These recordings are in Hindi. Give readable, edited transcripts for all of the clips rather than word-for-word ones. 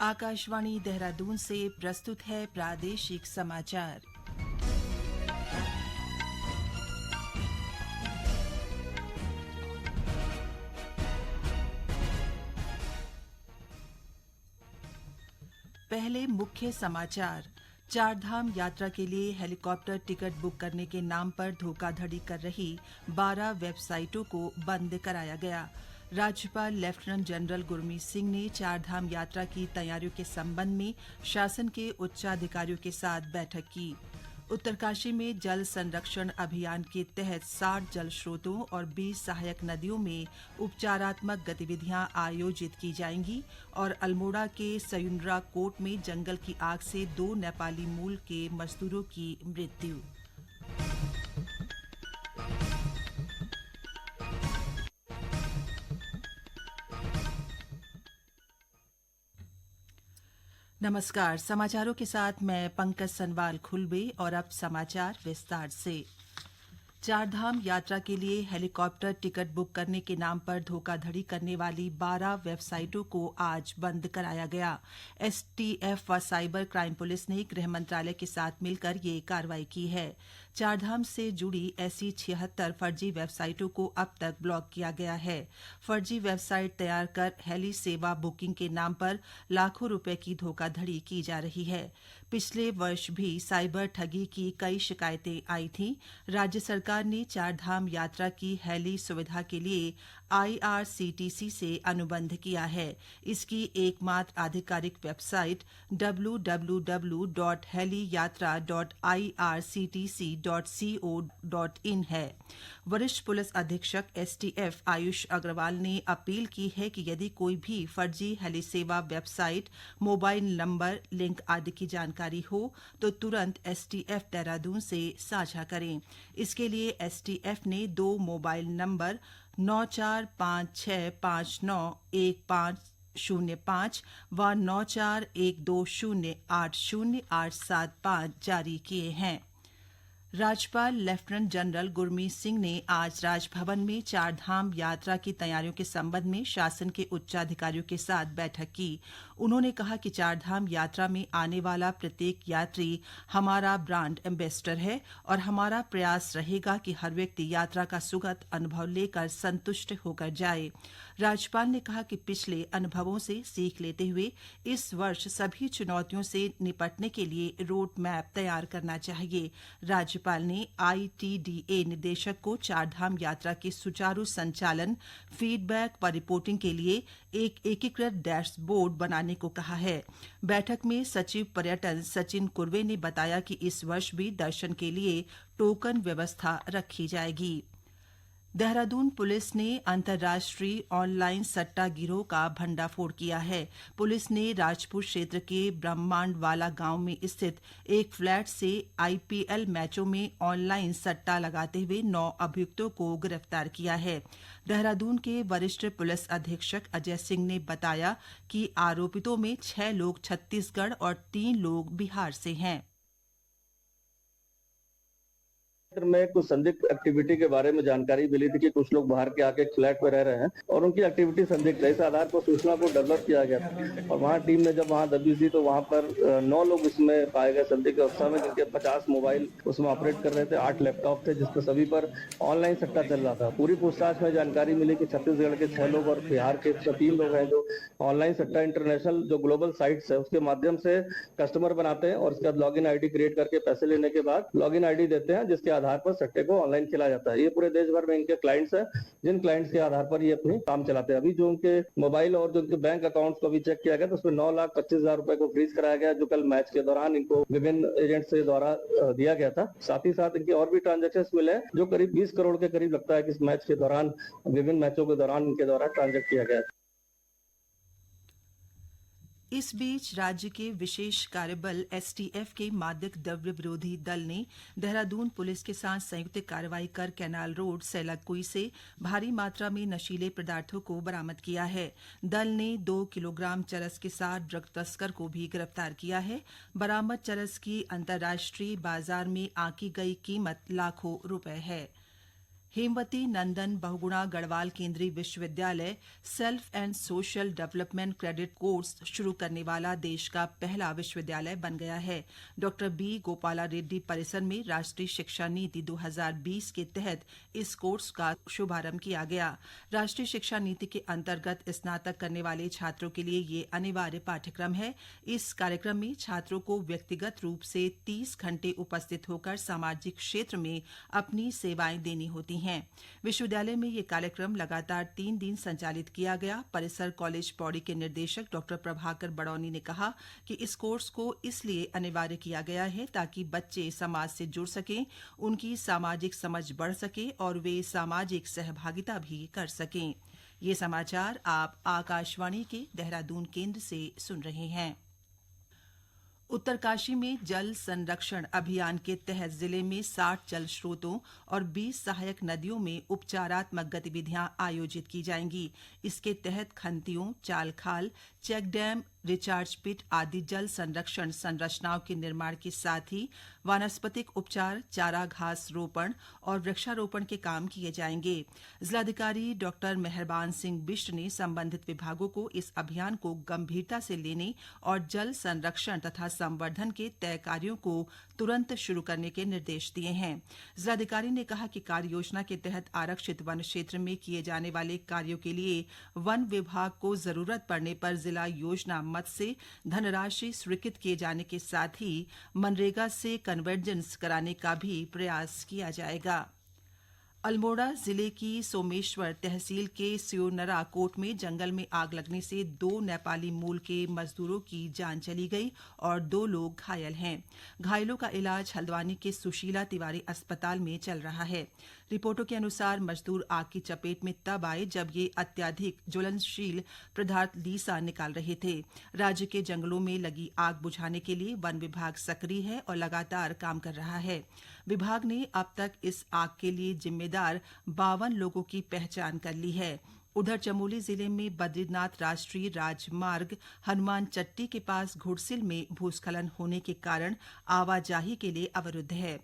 आकाशवाणी देहरादून से प्रस्तुत है प्रादेशिक समाचार। पहले मुख्य समाचार। चारधाम यात्रा के लिए हेलीकॉप्टर टिकट बुक करने के नाम पर धोखाधड़ी कर रही 12 वेबसाइटों को बंद कराया गया। राज्यपाल लेफ्टिनेंट जनरल गुरमीत सिंह ने चारधाम यात्रा की तैयारियों के संबंध में शासन के उच्चाधिकारियों के साथ बैठक की। उत्तरकाशी में जल संरक्षण अभियान के तहत 60 जल स्रोतों और 20 सहायक नदियों में उपचारात्मक गतिविधियां आयोजित की जाएंगी और अल्मोड़ा के सयुंडरा कोट में जंगल की आग से 2 नेपाली मूल के मजदूरों की मृत्यु। नमस्कार, समाचारों के साथ मैं पंकज सनवाल खुलबे और अब समाचार विस्तार से। चारधाम यात्रा के लिए हेलीकॉप्टर टिकट बुक करने के नाम पर धोखाधड़ी करने वाली 12 वेबसाइटों को आज बंद कराया गया। एसटीएफ व साइबर क्राइम पुलिस ने गृह मंत्रालय के साथ मिलकर ये कार्रवाई की है। चारधाम से जुड़ी ऐसी 76 फर्जी वेबसाइटों को अब तक ब्लॉक किया गया है। फर्जी वेबसाइट तैयार कर हेली सेवा बुकिंग के नाम पर लाखों रुपए की धोखाधड़ी की जा रही है। पिछले वर्ष भी साइबर ठगी की कई शिकायतें आई थीं। राज्य सरकार ने चारधाम यात्रा की हेली सुविधा के लिए IRCTC से अनुबंध किया है। इसकी एकमात्र आधिकारिक वेबसाइट www.heliyatra.irctc.co.in है। वरिष्ठ पुलिस अधीक्षक STF आयुष अग्रवाल ने अपील की है कि यदि कोई भी फर्जी हेली सेवा वेबसाइट, मोबाइल नंबर, लिंक आदि की जानकारी हो तो तुरंत STF देहरादून से साझा करें। इसके लिए STF ने 2 मोबाइल नंबर 9456591505 व 9412080875 जारी किए हैं। राज्यपाल लेफ्टिनेंट जनरल गुरमीत सिंह ने आज राजभवन में चारधाम यात्रा की तैयारियों के संबंध में शासन के उच्चाधिकारियों के साथ बैठक की। उन्होंने कहा कि चारधाम यात्रा में आने वाला प्रत्येक यात्री हमारा ब्रांड एम्बेसडर है और हमारा प्रयास रहेगा कि हर व्यक्ति यात्रा का सुखद अनुभव लेकर संतुष्ट होकर जाए। राज्यपाल ने कहा कि पिछले अनुभवों से सीख लेते हुए इस वर्ष सभी चुनौतियों से निपटने के लिए रोड मैप तैयार करना चाहिए। राज्यपाल ने ITDA निदेशक को चारधाम यात्रा के सुचारू संचालन, फीडबैक व रिपोर्टिंग के लिए एक एकीकृत डैशबोर्ड बनाने को कहा है। बैठक में सचिव पर्यटन सचिन कुर्वे ने बताया कि इस वर्ष भी दर्शन के लिए टोकन व्यवस्था रखी जाएगी। देहरादून पुलिस ने अंतर्राष्ट्रीय ऑनलाइन सट्टा गिरोह का भंडाफोड़ किया है। पुलिस ने राजपुर क्षेत्र के ब्रह्मांडवाला गांव में स्थित एक फ्लैट से IPL मैचों में ऑनलाइन सट्टा लगाते हुए 9 अभियुक्तों को गिरफ्तार किया है। देहरादून के वरिष्ठ पुलिस अधीक्षक अजय सिंह ने बताया कि आरोपितों में 6 लोग छत्तीसगढ़ और 3 लोग बिहार से हैं। में कुछ संदिग्ध एक्टिविटी के बारे में जानकारी मिली थी कि कुछ लोग बाहर के आके फ्लैट में रह रहे हैं और उनकी एक्टिविटी संदिग्ध है। इस आधार पर सूचना को डेवलप किया गया था और वहाँ टीम ने जब वहाँ दबिश दी तो वहाँ पर 9 लोग इसमें पाए गए संदिग्ध अवस्था में, जिनके 50 मोबाइल उसमें ऑपरेट कर रहे थे, 8 लैपटॉप थे, जिसपर सभी पर ऑनलाइन सट्टा चल रहा था। पूरी पूछताछ में जानकारी मिली कि छत्तीसगढ़ के 6 लोग और बिहार के 3 लोग हैं जो ऑनलाइन सट्टा इंटरनेशनल जो ग्लोबल साइट्स है उसके माध्यम से कस्टमर बनाते हैं और उसके बाद लॉगिन ID क्रिएट करके पैसे लेने के बाद लॉगिन ID देते हैं, जिसके आधार पर सट्टे को ऑनलाइन खेला जाता है। ये पूरे देश भर में इनके क्लाइंट्स हैं, जिन क्लाइंट्स के आधार पर ये अपने काम चलाते हैं। अभी जो उनके मोबाइल और जो उनके बैंक अकाउंट्स को भी चेक किया गया तो उसमें 9,25,000 रुपए को फ्रीज कराया गया, जो कल मैच के दौरान इनको विभिन्न एजेंट्स के द्वारा दिया गया था। साथ ही साथ इनके और भी ट्रांजेक्शन मिले जो करीब 20 करोड़ के करीब लगता है कि इस मैच के दौरान, विभिन्न मैचों के दौरान इनके द्वारा ट्रांजेक्ट किया गया। इस बीच राज्य के विशेष कार्यबल STF के मादक द्रव्य विरोधी दल ने देहरादून पुलिस के साथ संयुक्त कार्रवाई कर कैनाल रोड सैलाकुई से भारी मात्रा में नशीले पदार्थों को बरामद किया है। दल ने 2 किलोग्राम चरस के साथ ड्रग तस्कर को भी गिरफ्तार किया है। बरामद चरस की अंतर्राष्ट्रीय बाजार में आंकी गई कीमत लाखों रुपए है। हेमवती नंदन बहुगुणा गढ़वाल केंद्रीय विश्वविद्यालय self and social development credit course शुरू करने वाला देश का पहला विश्वविद्यालय बन गया है। डॉ बी गोपाला रेड्डी परिसर में राष्ट्रीय शिक्षा नीति 2020 के तहत इस कोर्स का शुभारंभ किया गया। राष्ट्रीय शिक्षा नीति के अंतर्गत स्नातक करने वाले छात्रों के लिए ये अनिवार्य पाठ्यक्रम है। इस कार्यक्रम में छात्रों को व्यक्तिगत रूप से 30 घंटे उपस्थित होकर सामाजिक क्षेत्र में अपनी सेवाएं देनी होती हैं। विश्वविद्यालय में ये कार्यक्रम लगातार 3 दिन संचालित किया गया। परिसर कॉलेज पौड़ी के निदेशक डॉ प्रभाकर बड़ौनी ने कहा कि इस कोर्स को इसलिए अनिवार्य किया गया है ताकि बच्चे समाज से जुड़ सकें, उनकी सामाजिक समझ बढ़ सके और वे सामाजिक सहभागिता भी कर सकें। ये समाचार आप आकाशवाणी के देहरादून केंद्र से सुन रहे हैं। उत्तरकाशी में जल संरक्षण अभियान के तहत जिले में 60 जल स्रोतों और 20 सहायक नदियों में उपचारात्मक गतिविधियां आयोजित की जाएंगी। इसके तहत खंतियों, चाल खाल, चेक डैम, रिचार्ज पिट आदि जल संरक्षण संरचनाओं के निर्माण के साथ ही वानस्पतिक उपचार, चारा घास रोपण और वृक्षारोपण के काम किए जाएंगे। जिलाधिकारी डॉ मेहरबान सिंह बिष्ट ने संबंधित विभागों को इस अभियान को गंभीरता से लेने और जल संरक्षण तथा संवर्धन के तय कार्यों को तुरंत शुरू करने के निर्देश दिए हैं। जिलाधिकारी ने कहा कि कार्य योजना के तहत आरक्षित वन क्षेत्र में किए जाने वाले कार्यों के लिए वन विभाग को जरूरत पड़ने पर जिला योजना मद से धनराशि स्वीकृत किए जाने के साथ ही मनरेगा से कन्वर्जेंस कराने का भी प्रयास किया जाएगा। अल्मोड़ा जिले की सोमेश्वर तहसील के स्योनरा कोट में जंगल में आग लगने से 2 नेपाली मूल के मजदूरों की जान चली गई और 2 लोग घायल हैं। घायलों का इलाज हल्द्वानी के सुशीला तिवारी अस्पताल में चल रहा है। रिपोर्टों के अनुसार मजदूर आग की चपेट में तब आए जब ये अत्यधिक ज्वलनशील पदार्थ लीसा निकाल रहे थे। राज्य के जंगलों में लगी आग बुझाने के लिए वन विभाग सक्रिय है और लगातार काम कर रहा है। विभाग ने अब तक इस आग के लिए जिम्मेदार 52 लोगों की पहचान कर ली है। उधर चमोली जिले में बद्रीनाथ राष्ट्रीय राजमार्ग हनुमान चट्टी के पास घुड़सिल में भूस्खलन होने के कारण आवाजाही के लिए अवरुद्ध है।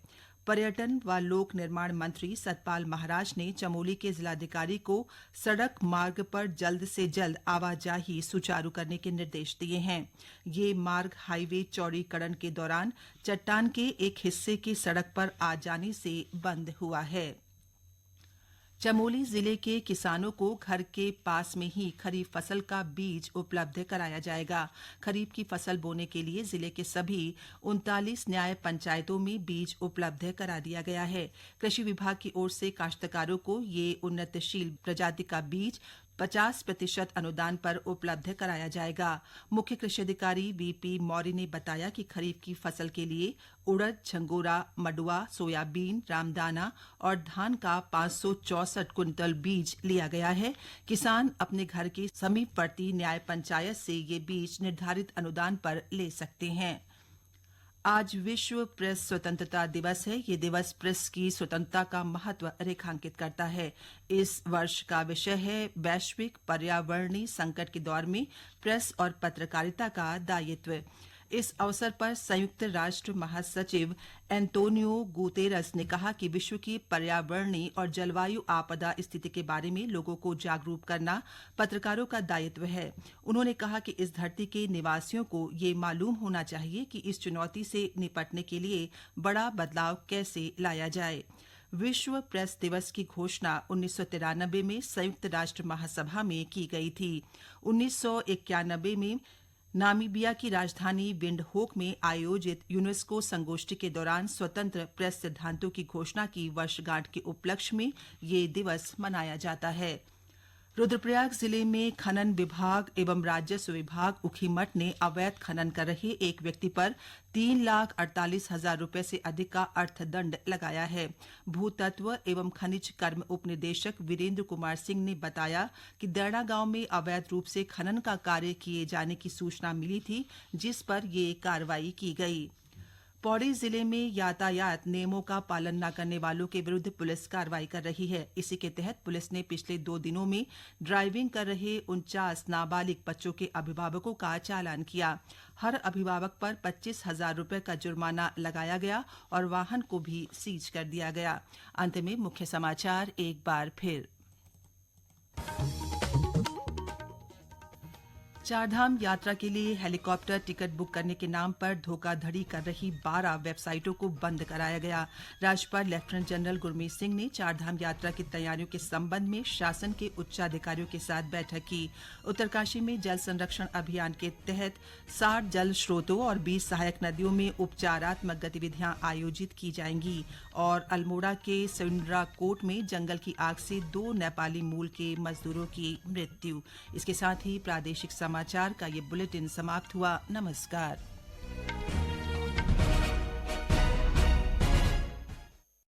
पर्यटन व लोक निर्माण मंत्री सतपाल महाराज ने चमोली के जिलाधिकारी को सड़क मार्ग पर जल्द से जल्द आवाजाही सुचारू करने के निर्देश दिए हैं। ये मार्ग हाईवे चौड़ीकरण के दौरान चट्टान के एक हिस्से की सड़क पर आ जाने से बंद हुआ है। चमोली जिले के किसानों को घर के पास में ही खरीफ फसल का बीज उपलब्ध कराया जाएगा। खरीफ की फसल बोने के लिए जिले के सभी 39 न्याय पंचायतों में बीज उपलब्ध करा दिया गया है। कृषि विभाग की ओर से काश्तकारों को ये उन्नतशील प्रजाति का बीज 50% अनुदान पर उपलब्ध कराया जाएगा। मुख्य कृषि अधिकारी वीपी मौर्य ने बताया कि खरीफ की फसल के लिए उड़द, झंगोरा, मडुआ, सोयाबीन, रामदाना और धान का 564 क्विंटल बीज लिया गया है। किसान अपने घर के समीपवर्ती न्याय पंचायत से ये बीज निर्धारित अनुदान पर ले सकते हैं। आज विश्व प्रेस स्वतंत्रता दिवस है। ये दिवस प्रेस की स्वतंत्रता का महत्व रेखांकित करता है। इस वर्ष का विषय है वैश्विक पर्यावरणीय संकट के दौर में प्रेस और पत्रकारिता का दायित्व। इस अवसर पर संयुक्त राष्ट्र महासचिव एंटोनियो गुतेरस ने कहा कि विश्व की पर्यावरणीय और जलवायु आपदा स्थिति के बारे में लोगों को जागरूक करना पत्रकारों का दायित्व है। उन्होंने कहा कि इस धरती के निवासियों को ये मालूम होना चाहिए कि इस चुनौती से निपटने के लिए बड़ा बदलाव कैसे लाया जाए। विश्व प्रेस दिवस की घोषणा 1993 में संयुक्त राष्ट्र महासभा में की गई थी। 1991 में नामीबिया की राजधानी विंडहोक में आयोजित यूनेस्को संगोष्ठी के दौरान स्वतंत्र प्रेस सिद्धांतों की घोषणा की वर्षगांठ के उपलक्ष्य में ये दिवस मनाया जाता है। रुद्रप्रयाग जिले में खनन विभाग एवं राजस्व विभाग ऊखीमठ ने अवैध खनन कर रहे एक व्यक्ति पर 3,48,000 रुपए से अधिक का अर्थदंड लगाया है। भूतत्व एवं खनिज कर्म उपनिदेशक वीरेंद्र कुमार सिंह ने बताया कि दैड़ा गांव में अवैध रूप से खनन का कार्य किए जाने की सूचना मिली थी, जिस पर ये कार्रवाई की गई। पौड़ी जिले में यातायात नियमों का पालन न करने वालों के विरुद्ध पुलिस कार्रवाई कर रही है। इसी के तहत पुलिस ने पिछले 2 दिनों में ड्राइविंग कर रहे 49 नाबालिग बच्चों के अभिभावकों का चालान किया। हर अभिभावक पर 25,000 रुपये का जुर्माना लगाया गया और वाहन को भी सीज कर दिया गया। अंत में मुख्य समाचार एक बार फिर। चारधाम यात्रा के लिए हेलीकॉप्टर टिकट बुक करने के नाम पर धोखाधड़ी कर रही 12 वेबसाइटों को बंद कराया गया। राज्यपाल लेफ्टिनेंट जनरल गुरमीत सिंह ने चारधाम यात्रा की तैयारियों के संबंध में शासन के उच्चाधिकारियों के साथ बैठक की। उत्तरकाशी में जल संरक्षण अभियान के तहत 60 जल स्रोतों और 20 सहायक नदियों में उपचारात्मक गतिविधियां आयोजित की जाएंगी। और अल्मोड़ा के सिंड्राकोट में जंगल की आग से 2 नेपाली मूल के मजदूरों की मृत्यु। इसके साथ ही प्रादेशिक समाचार का ये बुलेटिन समाप्त हुआ। नमस्कार।